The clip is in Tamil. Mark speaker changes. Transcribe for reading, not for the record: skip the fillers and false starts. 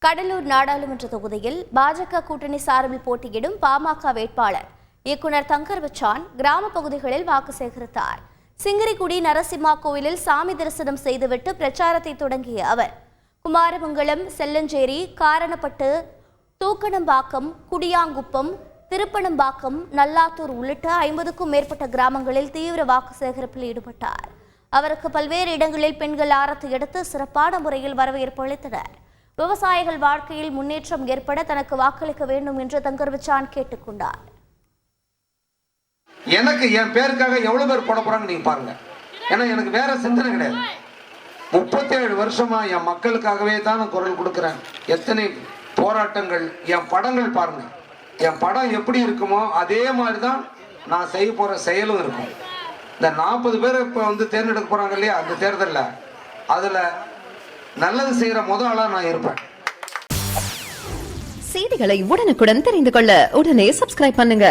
Speaker 1: கடலூர் நாடாளுமன்ற தொகுதியில் பாஜக கூட்டணி சார்பில் போட்டியிடும் பாமக வேட்பாளர் இயக்குனர் தங்கர் பச்சான் கிராம பகுதிகளில் வாக்கு சேகரித்தார். சிங்கிரிக்குடி நரசிம்மா கோவிலில் சாமி தரிசனம் செய்துவிட்டு பிரச்சாரத்தை தொடங்கிய அவர் குமாரமங்கலம், செல்லஞ்சேரி, காரணப்பட்டு, தூக்கணம்பாக்கம், குடியாங்குப்பம், திருப்பணம்பாக்கம், நல்லாத்தூர் உள்ளிட்ட 50க்கும் மேற்பட்ட கிராமங்களில் தீவிர வாக்கு சேகரிப்பில் ஈடுபட்டார். அவருக்கு பல்வேறு இடங்களில் பெண்கள் ஆரத்தி எடுத்து சிறப்பான முறையில் வரவேற்பு அளித்தனர். விவசாயிகள் வாழ்க்கையில் முன்னேற்றம் ஏற்பட தனக்கு வாக்களிக்க வேண்டும் என்று தங்கர் பச்சான் கேட்டுக்கொண்டார்.
Speaker 2: எனக்கு என் பேருக்காக எவ்வளவு பேர் போட போறாங்க நீங்க பாருங்க. ஏன்னா எனக்கு வேற சிந்தனை கிடையாது. 37 வருஷமா என் மக்களுக்காகவே தான் நான் குரல் கொடுக்கிறேன். எத்தனை போராட்டங்கள், என் படங்கள் பாருங்க. என் படம் எப்படி இருக்குமோ அதே மாதிரிதான் நான் செய்ய போற செயலும் இருக்கும். இந்த 40 பேர் இப்ப தேர்ந்தெடுக்க போறாங்க இல்லையா, அந்த தேர்தலில் அதுல நல்லது செய்யற முதல் ஆளா நான் இருப்பேன்.
Speaker 3: செய்திகளை உடனுக்குடன் தெரிந்து கொள்ள உடனே சப்ஸ்கிரைப் பண்ணுங்க.